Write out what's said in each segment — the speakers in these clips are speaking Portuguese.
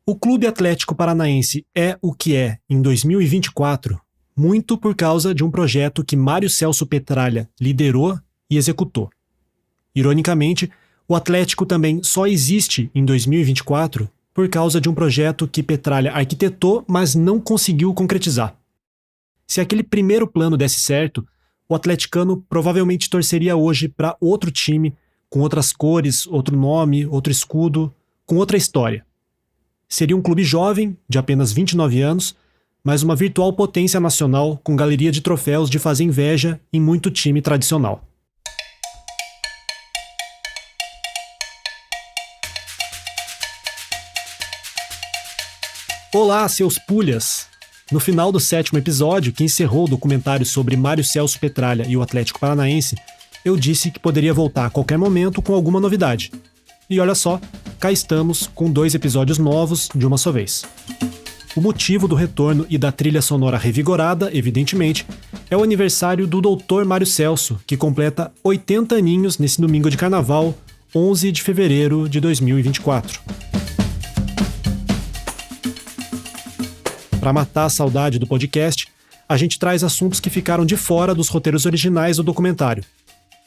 O Clube Atlético Paranaense é o que é em 2024, muito por causa de um projeto que Mário Celso Petralha liderou e executou. Ironicamente, o Atlético também só existe em 2024 por causa de um projeto que Petralha arquitetou, mas não conseguiu concretizar. Se aquele primeiro plano desse certo, o atleticano provavelmente torceria hoje para outro time, com outras cores, outro nome, outro escudo, com outra história. Seria um clube jovem, de apenas 29 anos, mas uma virtual potência nacional com galeria de troféus de fazer inveja em muito time tradicional. Olá, seus pulhas! No final do 7º episódio, que encerrou o documentário sobre Mário Celso Petralha e o Atlético Paranaense, eu disse que poderia voltar a qualquer momento com alguma novidade. E olha só, cá estamos com 2 episódios novos de uma só vez. O motivo do retorno e da trilha sonora revigorada, evidentemente, é o aniversário do Dr. Mário Celso, que completa 80 aninhos nesse domingo de carnaval, 11 de fevereiro de 2024. Para matar a saudade do podcast, a gente traz assuntos que ficaram de fora dos roteiros originais do documentário.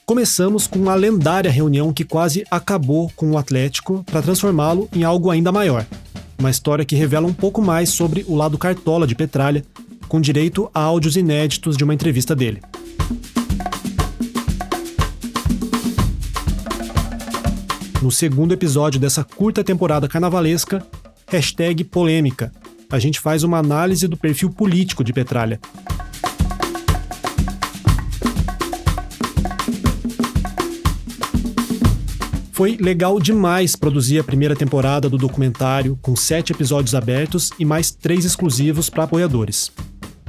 Começamos com a lendária reunião que quase acabou com o Atlético para transformá-lo em algo ainda maior. Uma história que revela um pouco mais sobre o lado cartola de Petralha, com direito a áudios inéditos de uma entrevista dele. No segundo episódio dessa curta temporada carnavalesca, #polêmica, a gente faz uma análise do perfil político de Petralha. Foi legal demais produzir a primeira temporada do documentário, com 7 episódios abertos e mais 3 exclusivos para apoiadores.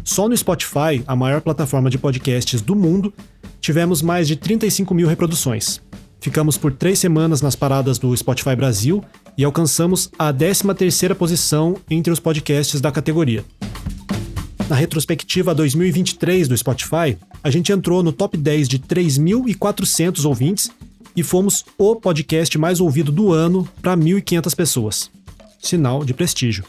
Só no Spotify, a maior plataforma de podcasts do mundo, tivemos mais de 35 mil reproduções. Ficamos por 3 semanas nas paradas do Spotify Brasil e alcançamos a 13ª posição entre os podcasts da categoria. Na retrospectiva 2023 do Spotify, a gente entrou no top 10 de 3.400 ouvintes e fomos o podcast mais ouvido do ano para 1.500 pessoas. Sinal de prestígio.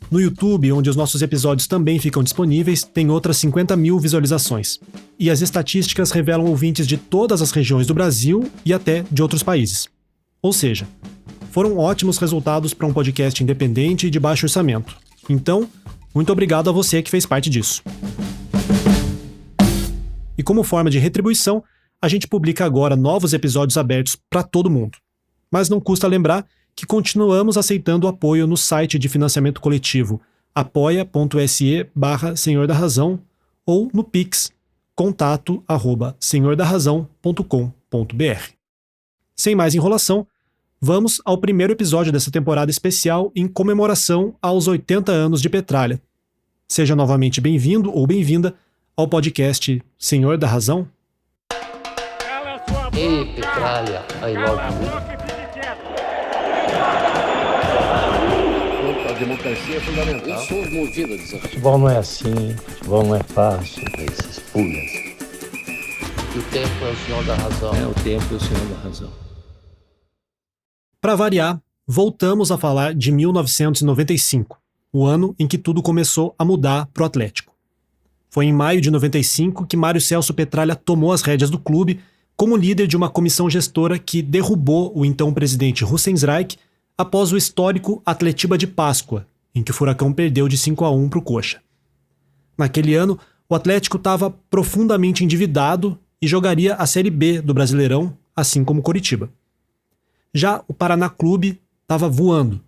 No YouTube, onde os nossos episódios também ficam disponíveis, tem outras 50 mil visualizações. E as estatísticas revelam ouvintes de todas as regiões do Brasil e até de outros países. Ou seja, foram ótimos resultados para um podcast independente e de baixo orçamento. Então, muito obrigado a você que fez parte disso. E como forma de retribuição, a gente publica agora novos episódios abertos para todo mundo. Mas não custa lembrar que continuamos aceitando apoio no site de financiamento coletivo apoia.se/Senhor da Razão ou no Pix contato@senhordarrazão.com.br. Sem mais enrolação, vamos ao primeiro episódio dessa temporada especial em comemoração aos 80 anos de Petralha. Seja novamente bem-vindo ou bem-vinda ao podcast Senhor da Razão. Ei, Petralha, I love you. A democracia é fundamental. Eu sou movido a desafio. Futebol não é assim, futebol não é fácil, esses pulhas. O tempo é o senhor da razão. O tempo é o senhor da razão. Para variar, voltamos a falar de 1995, o ano em que tudo começou a mudar para o Atlético. Foi em maio de 95 que Mário Celso Petralha tomou as rédeas do clube como líder de uma comissão gestora que derrubou o então presidente Russensreich após o histórico Atletiba de Páscoa, em que o Furacão perdeu de 5-1 para o Coxa. Naquele ano, o Atlético estava profundamente endividado e jogaria a Série B do Brasileirão, assim como o Coritiba. Já o Paraná Clube estava voando.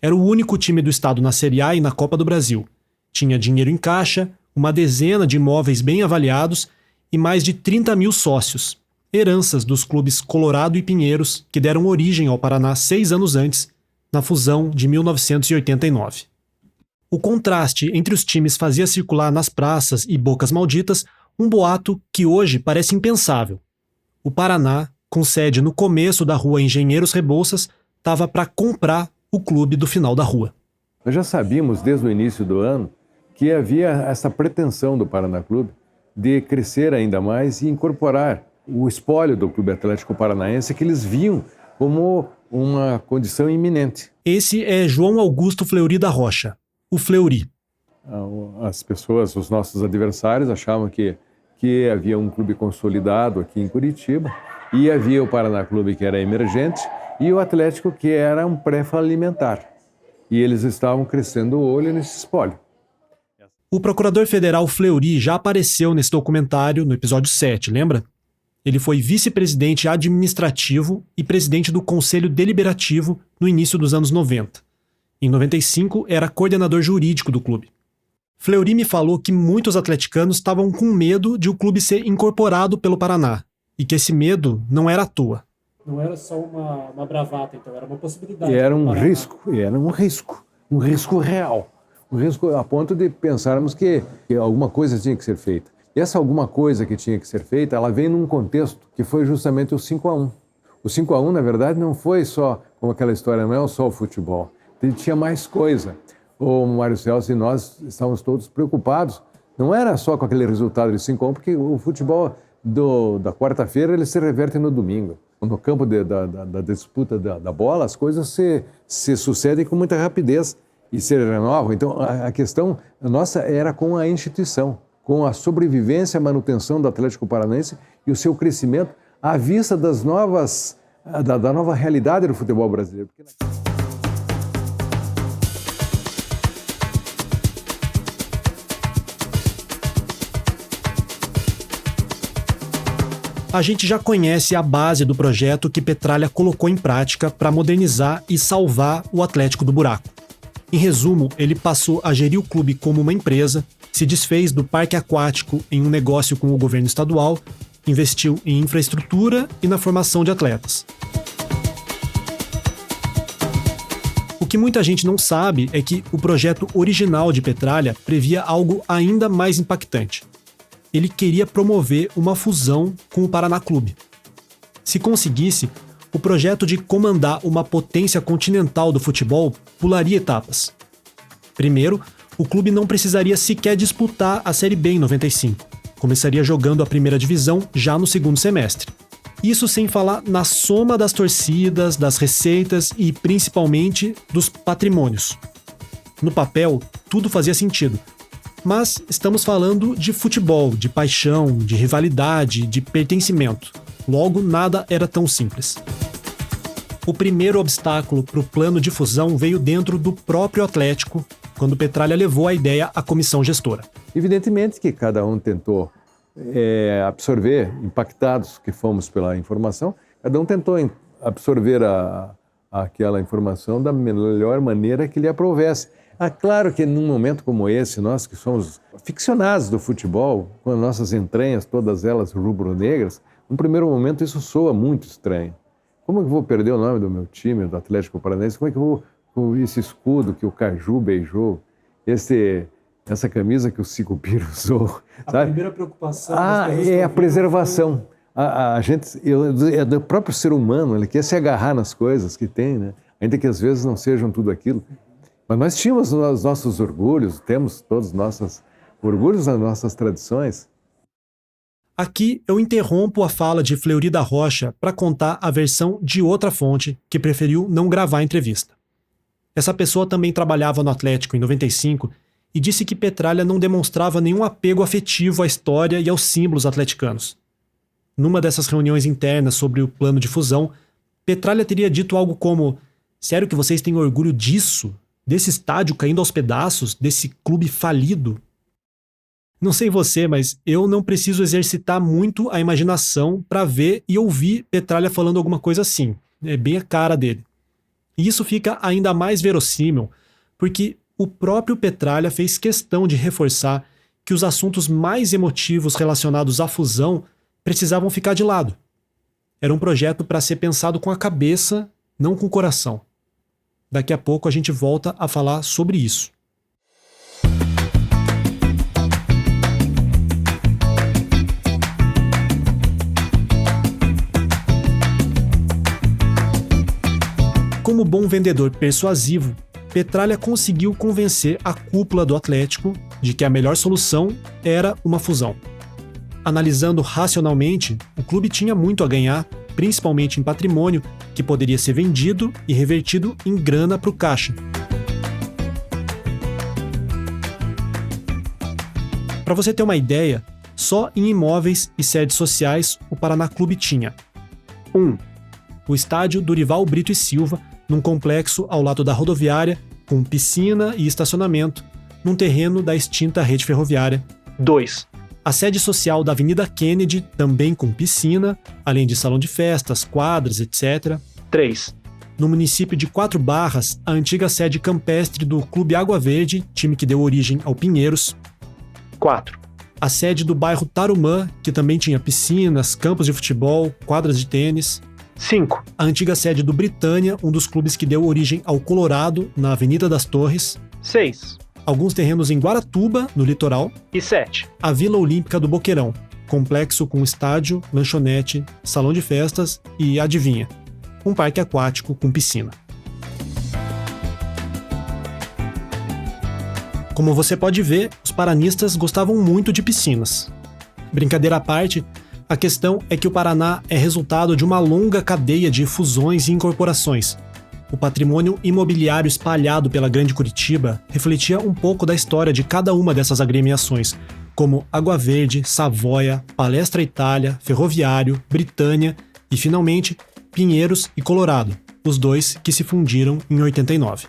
Era o único time do estado na Série A e na Copa do Brasil. Tinha dinheiro em caixa, uma dezena de imóveis bem avaliados e mais de 30 mil sócios, heranças dos clubes Colorado e Pinheiros, que deram origem ao Paraná 6 anos antes, na fusão de 1989. O contraste entre os times fazia circular nas praças e bocas malditas um boato que hoje parece impensável. O Paraná, com sede no começo da rua Engenheiros Rebouças, estava para comprar o clube do final da rua. Nós já sabíamos desde o início do ano que havia essa pretensão do Paraná Clube de crescer ainda mais e incorporar o espólio do Clube Atlético Paranaense, que eles viam como uma condição iminente. Esse é João Augusto Fleury da Rocha, o Fleury. As pessoas, os nossos adversários, achavam que havia um clube consolidado aqui em Curitiba e havia o Paraná Clube, que era emergente, e o Atlético, que era um pré-falimentar. E eles estavam crescendo o olho nesse espólio. O procurador federal Fleury já apareceu nesse documentário no episódio 7, lembra? Ele foi vice-presidente administrativo e presidente do Conselho Deliberativo no início dos anos 90. Em 95, era coordenador jurídico do clube. Fleury me falou que muitos atleticanos estavam com medo de o clube ser incorporado pelo Paraná, e que esse medo não era à toa. Não era só uma bravata, então, era uma possibilidade. Era um risco real. Um risco a ponto de pensarmos que alguma coisa tinha que ser feita. E essa alguma coisa que tinha que ser feita, ela vem num contexto que foi justamente o 5-1. O 5-1, na verdade, não foi só, como aquela história, não é só o futebol. Tinha mais coisa. O Mário Celso e nós estávamos todos preocupados. Não era só com aquele resultado de 5-1, porque o futebol da quarta-feira ele se reverte no domingo. No campo da disputa da bola, as coisas se sucedem com muita rapidez e se renovam. Então, a questão nossa era com a instituição, com a sobrevivência, a manutenção do Atlético Paranaense e o seu crescimento à vista da nova realidade do futebol brasileiro. A gente já conhece a base do projeto que Petralha colocou em prática para modernizar e salvar o Atlético do buraco. Em resumo, ele passou a gerir o clube como uma empresa, se desfez do parque aquático em um negócio com o governo estadual, investiu em infraestrutura e na formação de atletas. O que muita gente não sabe é que o projeto original de Petralha previa algo ainda mais impactante. Ele queria promover uma fusão com o Paraná Clube. Se conseguisse, o projeto de comandar uma potência continental do futebol pularia etapas. Primeiro, o clube não precisaria sequer disputar a Série B em 95. Começaria jogando a primeira divisão já no segundo semestre. Isso sem falar na soma das torcidas, das receitas e, principalmente, dos patrimônios. No papel, tudo fazia sentido. Mas estamos falando de futebol, de paixão, de rivalidade, de pertencimento. Logo, nada era tão simples. O primeiro obstáculo para o plano de fusão veio dentro do próprio Atlético, quando Petralha levou a ideia à comissão gestora. Evidentemente que cada um tentou absorver, impactados que fomos pela informação, cada um tentou absorver aquela informação da melhor maneira que lhe aprovesse. Claro que num momento como esse, nós que somos ficcionados do futebol, com as nossas entranhas, todas elas rubro-negras, num primeiro momento isso soa muito estranho. Como é que eu vou perder o nome do meu time, do Atlético Paranaense? Como é que eu vou esse escudo que o Caju beijou, essa camisa que o Sicupira usou? Sabe? A primeira preocupação... é a preservação. É do próprio ser humano, ele quer se agarrar nas coisas que tem, né? Ainda que às vezes não sejam tudo aquilo. Mas nós tínhamos os nossos orgulhos, temos todos os nossos orgulhos nas nossas tradições. Aqui eu interrompo a fala de Fleury da Rocha para contar a versão de outra fonte que preferiu não gravar a entrevista. Essa pessoa também trabalhava no Atlético em 95 e disse que Petralha não demonstrava nenhum apego afetivo à história e aos símbolos atleticanos. Numa dessas reuniões internas sobre o plano de fusão, Petralha teria dito algo como: "Sério que vocês têm orgulho disso? Desse estádio caindo aos pedaços? Desse clube falido?" Não sei você, mas eu não preciso exercitar muito a imaginação para ver e ouvir Petralha falando alguma coisa assim. É bem a cara dele. E isso fica ainda mais verossímil, porque o próprio Petralha fez questão de reforçar que os assuntos mais emotivos relacionados à fusão precisavam ficar de lado. Era um projeto para ser pensado com a cabeça, não com o coração. Daqui a pouco a gente volta a falar sobre isso. Como bom vendedor persuasivo, Petralha conseguiu convencer a cúpula do Atlético de que a melhor solução era uma fusão. Analisando racionalmente, o clube tinha muito a ganhar principalmente em patrimônio, que poderia ser vendido e revertido em grana para o caixa. Para você ter uma ideia, só em imóveis e sedes sociais o Paraná Clube tinha 1. O estádio Dorival Brito e Silva, num complexo ao lado da rodoviária, com piscina e estacionamento, num terreno da extinta rede ferroviária. 2. A sede social da Avenida Kennedy, também com piscina, além de salão de festas, quadras, etc. 3. No município de Quatro Barras, a antiga sede campestre do Clube Água Verde, time que deu origem ao Pinheiros. 4. A sede do bairro Tarumã, que também tinha piscinas, campos de futebol, quadras de tênis. 5. A antiga sede do Britânia, um dos clubes que deu origem ao Colorado, na Avenida das Torres. 6. Alguns terrenos em Guaratuba, no litoral. E 7. A Vila Olímpica do Boqueirão, complexo com estádio, lanchonete, salão de festas e, adivinha, um parque aquático com piscina. Como você pode ver, os paranistas gostavam muito de piscinas. Brincadeira à parte, a questão é que o Paraná é resultado de uma longa cadeia de fusões e incorporações. O patrimônio imobiliário espalhado pela Grande Curitiba refletia um pouco da história de cada uma dessas agremiações, como Água Verde, Savoia, Palestra Itália, Ferroviário, Britânia e, finalmente, Pinheiros e Colorado, os dois que se fundiram em 89.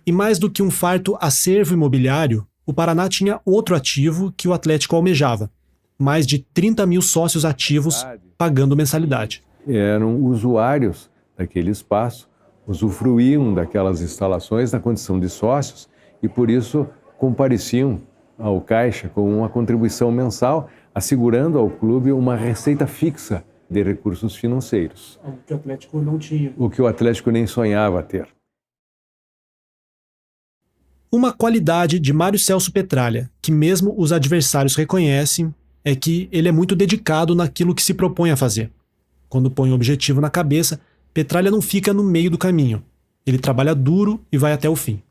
E mais do que um farto acervo imobiliário, o Paraná tinha outro ativo que o Atlético almejava: mais de 30 mil sócios ativos pagando mensalidade. Eram usuários daquele espaço, usufruíam daquelas instalações na condição de sócios e, por isso, compareciam ao caixa com uma contribuição mensal, assegurando ao clube uma receita fixa de recursos financeiros. O que o Atlético não tinha. O que o Atlético nem sonhava ter. Uma qualidade de Mário Celso Petralha, que mesmo os adversários reconhecem, é que ele é muito dedicado naquilo que se propõe a fazer. Quando põe um objetivo na cabeça, Petralha não fica no meio do caminho. Ele trabalha duro e vai até o fim.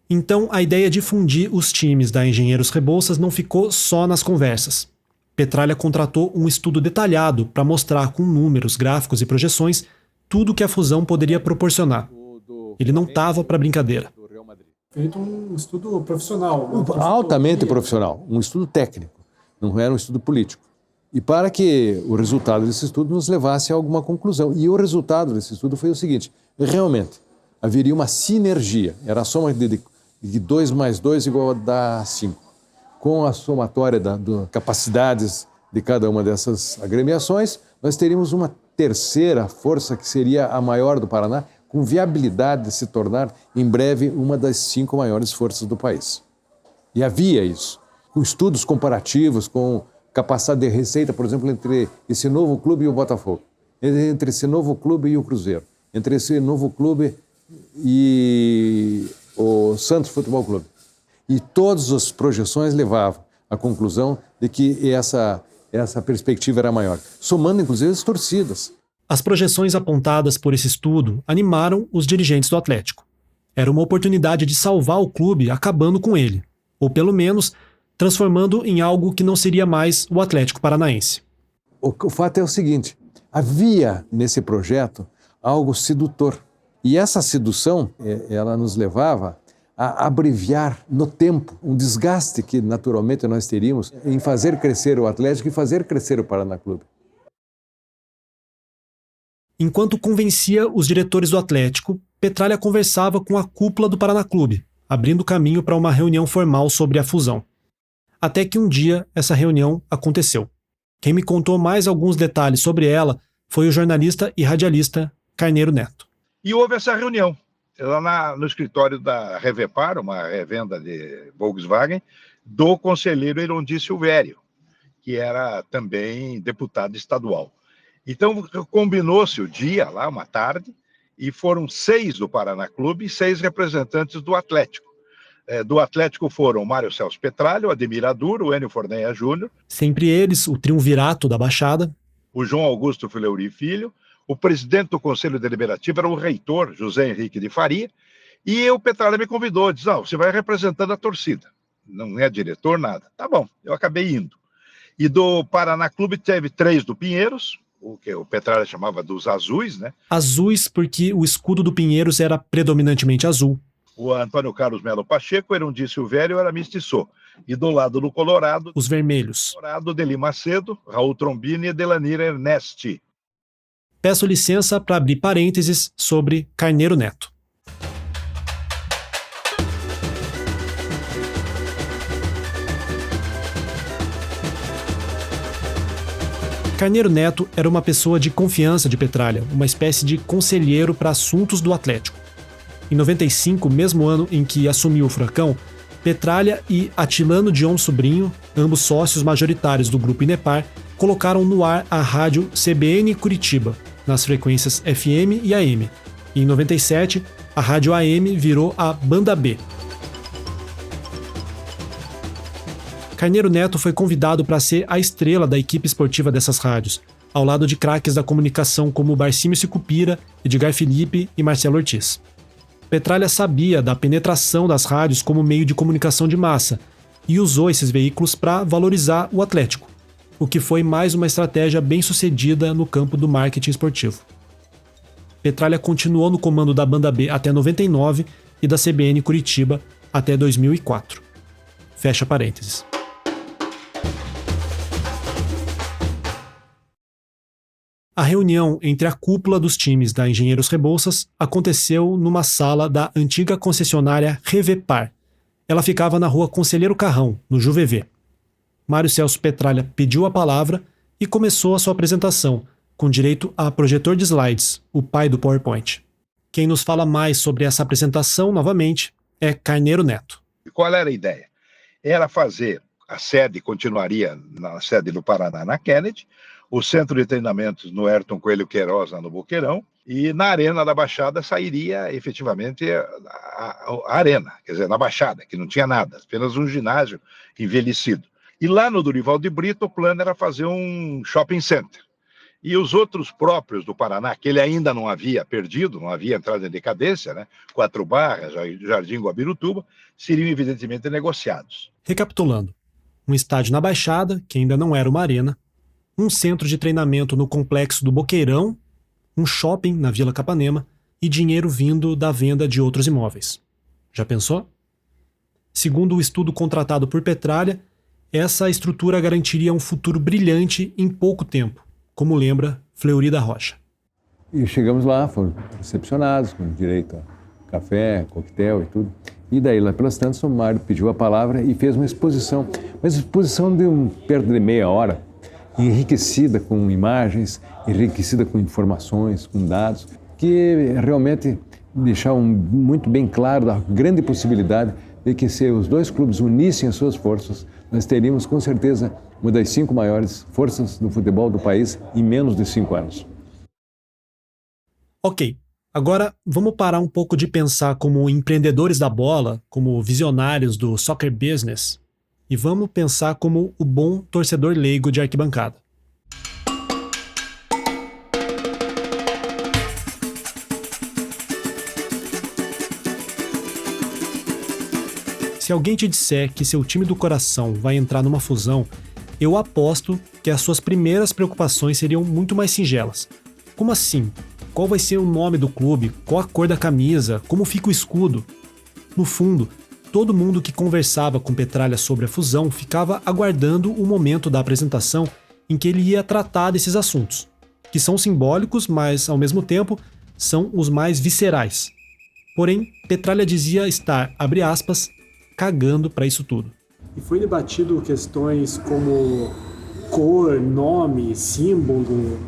Então, a ideia de fundir os times da Engenheiros Rebouças não ficou só nas conversas. Petralha contratou um estudo detalhado para mostrar com números, gráficos e projeções tudo o que a fusão poderia proporcionar. Ele não estava para brincadeira. Feito um estudo profissional. Altamente profissional, um estudo técnico, não era um estudo político. E para que o resultado desse estudo nos levasse a alguma conclusão. E o resultado desse estudo foi o seguinte: realmente haveria uma sinergia, era a soma de 2 mais 2 igual a dar 5. Com a somatória das capacidades de cada uma dessas agremiações, nós teríamos uma terceira força que seria a maior do Paraná, com viabilidade de se tornar em breve uma das 5 maiores forças do país. E havia isso, com estudos comparativos, com capacidade de receita, por exemplo, entre esse novo clube e o Botafogo, entre esse novo clube e o Cruzeiro, entre esse novo clube e o Santos Futebol Clube. E todas as projeções levavam à conclusão de que essa perspectiva era maior, somando inclusive as torcidas. As projeções apontadas por esse estudo animaram os dirigentes do Atlético. Era uma oportunidade de salvar o clube acabando com ele, ou pelo menos transformando em algo que não seria mais o Atlético Paranaense. O fato é o seguinte: havia nesse projeto algo sedutor. E essa sedução, ela nos levava a abreviar no tempo um desgaste que naturalmente nós teríamos em fazer crescer o Atlético e fazer crescer o Paraná Clube. Enquanto convencia os diretores do Atlético, Petralha conversava com a cúpula do Paraná Clube, abrindo caminho para uma reunião formal sobre a fusão. Até que um dia essa reunião aconteceu. Quem me contou mais alguns detalhes sobre ela foi o jornalista e radialista Carneiro Neto. E houve essa reunião lá no escritório da Revepar, uma revenda de Volkswagen, do conselheiro Irondir Silvério, que era também deputado estadual. Então, combinou-se o dia lá, uma tarde, e foram 6 do Paraná Clube e 6 representantes do Atlético. Do Atlético foram o Mário Celso Petralha, o Ademir Aduro, o Enio Forneia Júnior. Sempre eles, o triunvirato da Baixada. O João Augusto Fleury Filho. O presidente do Conselho Deliberativo era o reitor, José Henrique de Faria. E o Petralha me convidou, disse: não, você vai representando a torcida. Não é diretor, nada. Tá bom, eu acabei indo. E do Paraná Clube teve 3 do Pinheiros, o que o Petralha chamava dos azuis, né? Azuis porque o escudo do Pinheiros era predominantemente azul. O Antônio Carlos Melo Pacheco, Erundi Silvério era mestiço. E do lado do Colorado, Os vermelhos. Colorado, Deli Macedo, Raul Trombini e Delanira Ernesti. Peço licença para abrir parênteses sobre Carneiro Neto. Carneiro Neto era uma pessoa de confiança de Petralha, uma espécie de conselheiro para assuntos do Atlético. Em 95, mesmo ano em que assumiu o Furacão, Petralha e Atilano Dion Sobrinho, ambos sócios majoritários do Grupo Inepar, colocaram no ar a rádio CBN Curitiba, nas frequências FM e AM. E em 97, a rádio AM virou a Banda B. Carneiro Neto foi convidado para ser a estrela da equipe esportiva dessas rádios, ao lado de craques da comunicação como Barcímio Sicupira, Edgar Felipe e Marcelo Ortiz. Petralha sabia da penetração das rádios como meio de comunicação de massa e usou esses veículos para valorizar o Atlético, o que foi mais uma estratégia bem-sucedida no campo do marketing esportivo. Petralha continuou no comando da Banda B até 99 e da CBN Curitiba até 2004. Fecha parênteses. A reunião entre a cúpula dos times da Engenheiros Rebouças aconteceu numa sala da antiga concessionária Revepar. Ela ficava na rua Conselheiro Carrão, no Juvevê. Mário Celso Petralha pediu a palavra e começou a sua apresentação, com direito a projetor de slides, o pai do PowerPoint. Quem nos fala mais sobre essa apresentação, novamente, é Carneiro Neto. Qual era a ideia? Era fazer, a sede continuaria na sede do Paraná, na Kennedy, o centro de treinamentos no Ayrton Coelho Queiroz, lá no Boqueirão, e na Arena da Baixada sairia efetivamente a arena, quer dizer, na Baixada, que não tinha nada, apenas um ginásio envelhecido. E lá no Dorival de Brito, o plano era fazer um shopping center. E os outros próprios do Paraná, que ele ainda não havia perdido, não havia entrado em decadência, né? Quatro Barras, Jardim Guabirutuba, seriam evidentemente negociados. Recapitulando, um estádio na Baixada, que ainda não era uma arena, um centro de treinamento no complexo do Boqueirão, um shopping na Vila Capanema e dinheiro vindo da venda de outros imóveis. Já pensou? Segundo o estudo contratado por Petralha, essa estrutura garantiria um futuro brilhante em pouco tempo, como lembra Fleury da Rocha. E chegamos lá, fomos recepcionados, com direito a café, coquetel e tudo. E daí, lá pelas tantas, o Mário pediu a palavra e fez uma exposição. Mas exposição de perto de meia hora, enriquecida com imagens, enriquecida com informações, com dados, que realmente deixavam muito bem claro da grande possibilidade de que se os dois clubes unissem as suas forças, nós teríamos com certeza uma das 5 maiores forças do futebol do país em menos de 5 anos. Ok, agora vamos parar um pouco de pensar como empreendedores da bola, como visionários do soccer business, e vamos pensar como o bom torcedor leigo de arquibancada. Se alguém te disser que seu time do coração vai entrar numa fusão, eu aposto que as suas primeiras preocupações seriam muito mais singelas. Como assim? Qual vai ser o nome do clube? Qual a cor da camisa? Como fica o escudo? No fundo, todo mundo que conversava com Petralha sobre a fusão ficava aguardando o momento da apresentação em que ele ia tratar desses assuntos, que são simbólicos, mas, ao mesmo tempo, são os mais viscerais. Porém, Petralha dizia estar, abre aspas, cagando para isso tudo. E foi debatido questões como cor, nome, símbolo,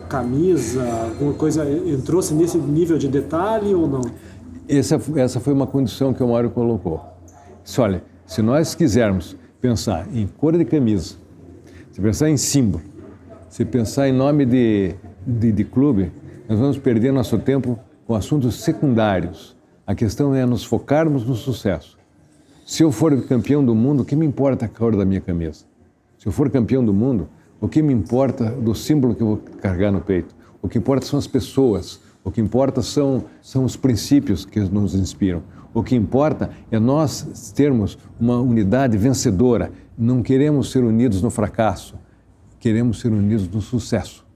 camisa, alguma coisa, entrou-se nesse nível de detalhe ou não? Essa foi uma condição que o Mário colocou. Disse, olha, se nós quisermos pensar em cor de camisa, se pensar em símbolo, se pensar em nome de clube, nós vamos perder nosso tempo com assuntos secundários. A questão é nos focarmos no sucesso. Se eu for campeão do mundo, o que me importa a cor da minha camisa? Se eu for campeão do mundo, o que me importa do símbolo que eu vou carregar no peito? O que importa são as pessoas. O que importa são os princípios que nos inspiram. O que importa é nós termos uma unidade vencedora. Não queremos ser unidos no fracasso, queremos ser unidos no sucesso.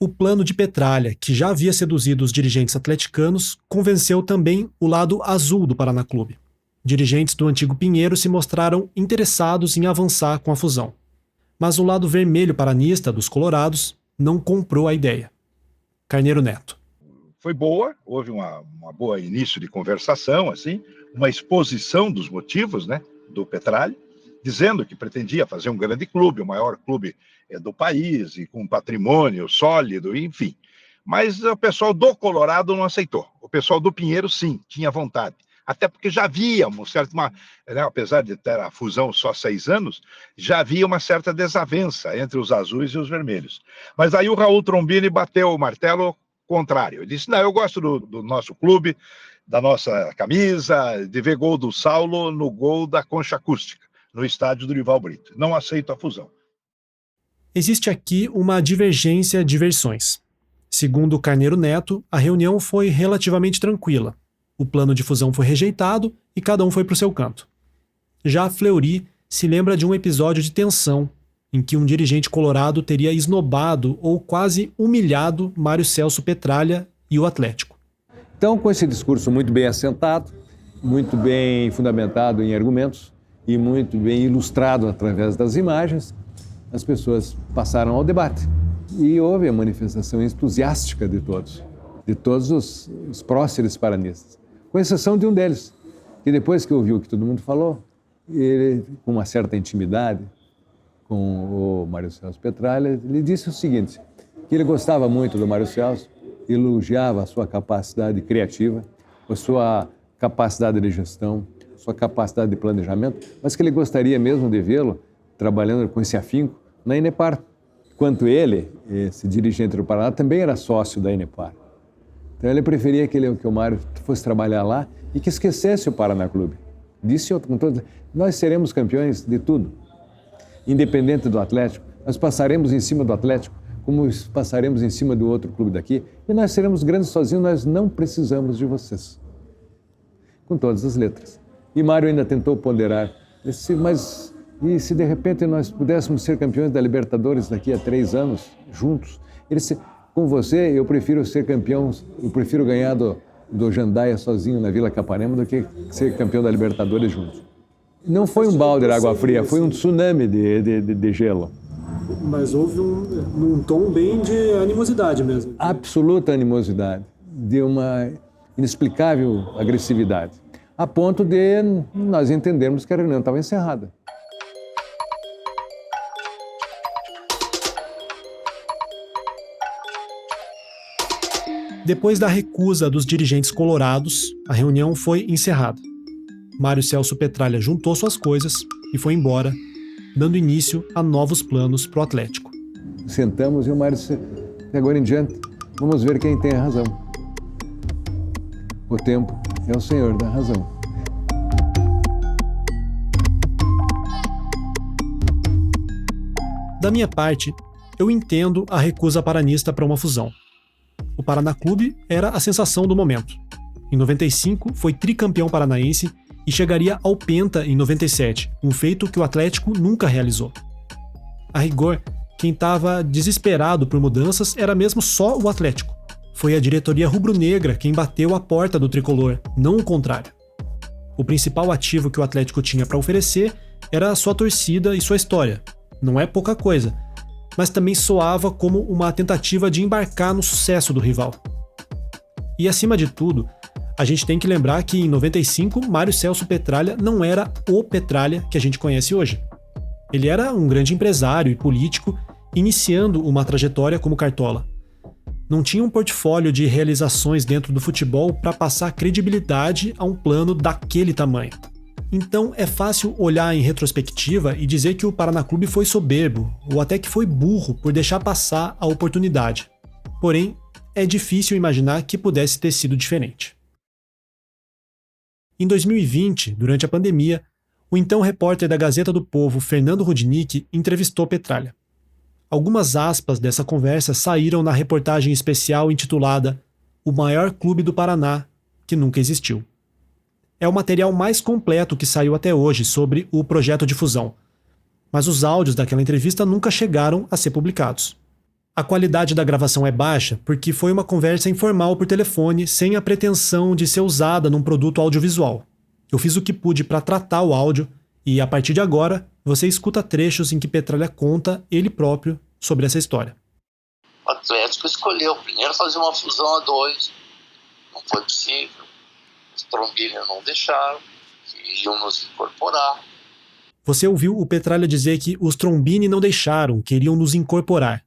O plano de Petralha, que já havia seduzido os dirigentes atleticanos, convenceu também o lado azul do Paraná Clube. Dirigentes do antigo Pinheiro se mostraram interessados em avançar com a fusão. Mas o lado vermelho paranista dos colorados não comprou a ideia. Carneiro Neto. Foi boa, houve uma boa início de conversação, assim, uma exposição dos motivos, né, do Petralha, dizendo que pretendia fazer um grande clube, o maior clube do país, e com um patrimônio sólido, enfim. Mas o pessoal do Colorado não aceitou. O pessoal do Pinheiro, sim, tinha vontade. Até porque já havia apesar de ter a fusão só 6 anos, já havia uma certa desavença entre os azuis e os vermelhos. Mas aí o Raul Trombini bateu o martelo contrário. Ele disse, não, eu gosto do nosso clube, da nossa camisa, de ver gol do Saulo no gol da Concha Acústica, no estádio do Dorival Brito. Não aceito a fusão. Existe aqui uma divergência de versões. Segundo Carneiro Neto, a reunião foi relativamente tranquila. O plano de fusão foi rejeitado e cada um foi para o seu canto. Já Fleury se lembra de um episódio de tensão em que um dirigente colorado teria esnobado ou quase humilhado Mário Celso Petralha e o Atlético. Então, com esse discurso muito bem assentado, muito bem fundamentado em argumentos e muito bem ilustrado através das imagens, as pessoas passaram ao debate. E houve a manifestação entusiástica de todos os próceres paranistas, com exceção de um deles, que depois que ouviu o que todo mundo falou, ele, com uma certa intimidade com o Mário Celso Petralha, ele disse o seguinte, que ele gostava muito do Mário Celso, elogiava a sua capacidade criativa, a sua capacidade de gestão, a sua capacidade de planejamento, mas que ele gostaria mesmo de vê-lo trabalhando com esse afinco na Inepar. Quanto ele, esse dirigente do Paraná, também era sócio da Inepar. Então ele preferia que o Mário fosse trabalhar lá e que esquecesse o Paraná Clube. Disse com todos, nós seremos campeões de tudo. Independente do Atlético, nós passaremos em cima do Atlético, como passaremos em cima do outro clube daqui, e nós seremos grandes sozinhos, nós não precisamos de vocês. Com todas as letras. E Mário ainda tentou ponderar, disse, mas e se de repente nós pudéssemos ser campeões da Libertadores daqui a 3 anos, juntos? Ele disse, com você eu prefiro ser campeão, eu prefiro ganhar do Jandaia sozinho na Vila Capanema do que ser campeão da Libertadores juntos. Não foi um balde de água fria, foi um tsunami de gelo. Mas houve um tom bem de animosidade mesmo. Absoluta animosidade, de uma inexplicável agressividade, a ponto de nós entendermos que a reunião estava encerrada. Depois da recusa dos dirigentes colorados, a reunião foi encerrada. Mário Celso Petralha juntou suas coisas e foi embora, dando início a novos planos para o Atlético. Sentamos e o Mário disse, de agora em diante, vamos ver quem tem a razão. O tempo é o senhor da razão. Da minha parte, eu entendo a recusa paranista para uma fusão. O Paraná Clube era a sensação do momento. Em 95, foi tricampeão paranaense e chegaria ao Penta em 97, um feito que o Atlético nunca realizou. A rigor, quem estava desesperado por mudanças era mesmo só o Atlético. Foi a diretoria rubro-negra quem bateu a porta do tricolor, não o contrário. O principal ativo que o Atlético tinha para oferecer era a sua torcida e sua história. Não é pouca coisa, mas também soava como uma tentativa de embarcar no sucesso do rival. E acima de tudo, a gente tem que lembrar que em 95, Mário Celso Petralha não era o Petralha que a gente conhece hoje. Ele era um grande empresário e político, iniciando uma trajetória como cartola. Não tinha um portfólio de realizações dentro do futebol para passar credibilidade a um plano daquele tamanho. Então é fácil olhar em retrospectiva e dizer que o Paraná Clube foi soberbo, ou até que foi burro por deixar passar a oportunidade. Porém, é difícil imaginar que pudesse ter sido diferente. Em 2020, durante a pandemia, o então repórter da Gazeta do Povo, Fernando Rudnick, entrevistou Petralha. Algumas aspas dessa conversa saíram na reportagem especial intitulada O Maior Clube do Paraná, que nunca existiu. É o material mais completo que saiu até hoje sobre o projeto de fusão, mas os áudios daquela entrevista nunca chegaram a ser publicados. A qualidade da gravação é baixa porque foi uma conversa informal por telefone, sem a pretensão de ser usada num produto audiovisual. Eu fiz o que pude para tratar o áudio e, a partir de agora, você escuta trechos em que Petralha conta ele próprio sobre essa história. O Atlético escolheu primeiro fazer uma fusão a 2, não foi possível. Os Trombini não deixaram, que iam nos incorporar. Você ouviu o Petralha dizer que os Trombini não deixaram, queriam nos incorporar.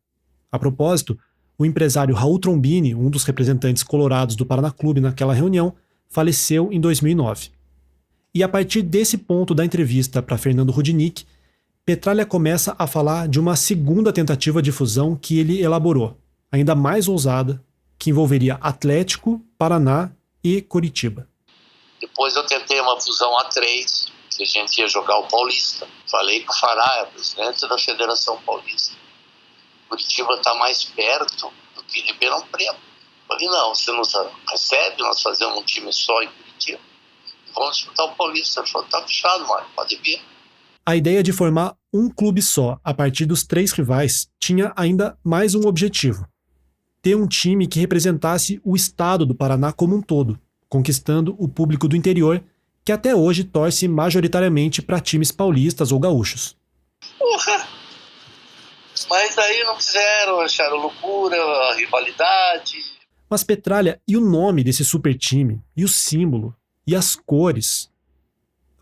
A propósito, o empresário Raul Trombini, um dos representantes colorados do Paraná Clube naquela reunião, faleceu em 2009. E a partir desse ponto da entrevista para Fernando Rudnick, Petralha começa a falar de uma segunda tentativa de fusão que ele elaborou, ainda mais ousada, que envolveria Atlético, Paraná e Coritiba. Depois eu tentei uma fusão A3, que a gente ia jogar o Paulista. Falei com o Fará, presidente da Federação Paulista. Curitiba está mais perto do que Ribeirão Preto. Falei, não, você nos recebe, nós fazemos um time só em Curitiba. Vamos disputar o Paulista. Ele falou, tá fechado, Mário, pode vir. A ideia de formar um clube só a partir dos 3 rivais tinha ainda mais um objetivo: ter um time que representasse o estado do Paraná como um todo, conquistando o público do interior, que até hoje torce majoritariamente para times paulistas ou gaúchos. Porra! Mas aí não quiseram, acharam loucura, a rivalidade. Mas Petralha, e o nome desse super time? E o símbolo? E as cores?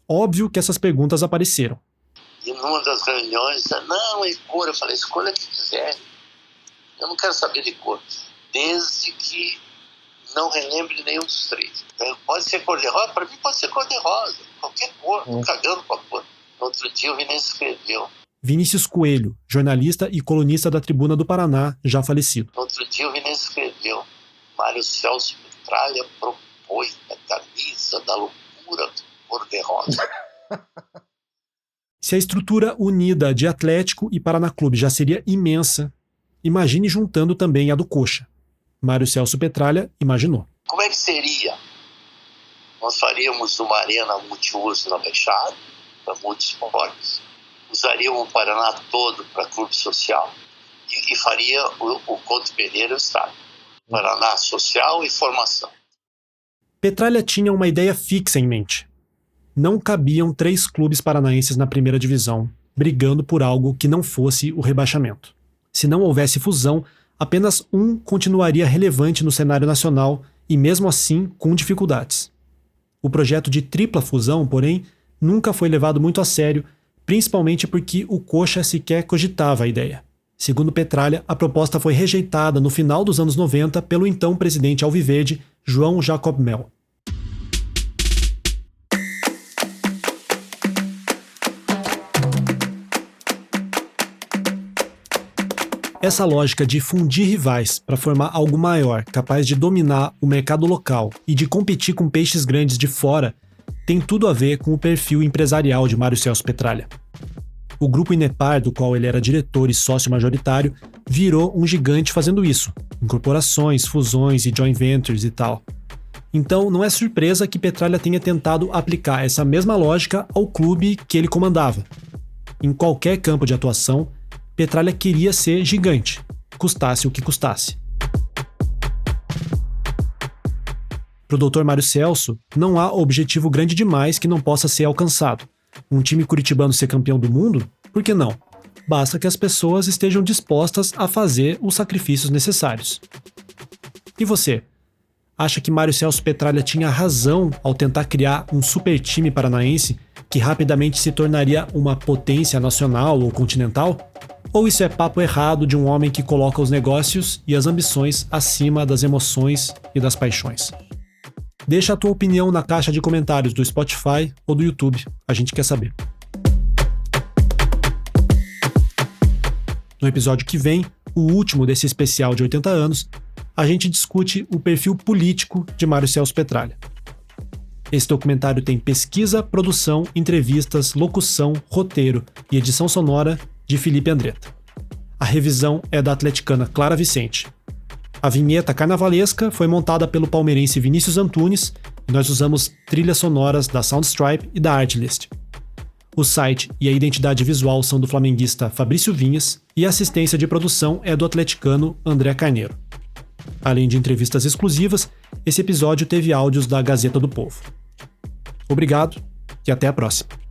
Óbvio que essas perguntas apareceram. E numa das reuniões, não, é cor. Eu falei, escolha o que quiser. Eu não quero saber de cor. Desde que não relembre nenhum dos 3. Pode ser cor-de-rosa? Para mim pode ser cor-de-rosa. Qualquer cor, tô cagando com a cor. No outro dia o Vinícius escreveu. Vinícius Coelho, jornalista e colunista da Tribuna do Paraná, já falecido. No outro dia o Vinícius escreveu. Mário Celso Petralha propõe a camisa da loucura cor-de-rosa. Se a estrutura unida de Atlético e Paraná Clube já seria imensa, imagine juntando também a do Coxa. Mário Celso Petralha imaginou. Como é que seria? Nós faríamos uma arena multiuso na Baixada, para multiesportes, usaríamos o Paraná todo para clube social e faria o Couto Pereira o estádio. Paraná social e formação. Petralha tinha uma ideia fixa em mente. Não cabiam 3 clubes paranaenses na primeira divisão, brigando por algo que não fosse o rebaixamento. Se não houvesse fusão, apenas um continuaria relevante no cenário nacional e, mesmo assim, com dificuldades. O projeto de tripla fusão, porém, nunca foi levado muito a sério, principalmente porque o Coxa sequer cogitava a ideia. Segundo Petralha, a proposta foi rejeitada no final dos anos 90 pelo então presidente alviverde, João Jacob Mel. Essa lógica de fundir rivais para formar algo maior, capaz de dominar o mercado local e de competir com peixes grandes de fora, tem tudo a ver com o perfil empresarial de Mário Celso Petralha. O grupo Inepar, do qual ele era diretor e sócio majoritário, virou um gigante fazendo isso, incorporações, fusões e joint ventures e tal. Então não é surpresa que Petralha tenha tentado aplicar essa mesma lógica ao clube que ele comandava. Em qualquer campo de atuação, Petralha queria ser gigante, custasse o que custasse. Para o Dr. Mário Celso, não há objetivo grande demais que não possa ser alcançado. Um time curitibano ser campeão do mundo? Por que não? Basta que as pessoas estejam dispostas a fazer os sacrifícios necessários. E você? Acha que Mário Celso Petralha tinha razão ao tentar criar um super time paranaense que rapidamente se tornaria uma potência nacional ou continental? Ou isso é papo errado de um homem que coloca os negócios e as ambições acima das emoções e das paixões? Deixa a tua opinião na caixa de comentários do Spotify ou do YouTube, a gente quer saber. No episódio que vem, o último desse especial de 80 anos, a gente discute o perfil político de Mário Celso Petralha. Esse documentário tem pesquisa, produção, entrevistas, locução, roteiro e edição sonora de Felipe Andretta. A revisão é da atleticana Clara Vicente. A vinheta carnavalesca foi montada pelo palmeirense Vinícius Antunes e nós usamos trilhas sonoras da Soundstripe e da Artlist. O site e a identidade visual são do flamenguista Fabrício Vinhas e a assistência de produção é do atleticano André Carneiro. Além de entrevistas exclusivas, esse episódio teve áudios da Gazeta do Povo. Obrigado e até a próxima.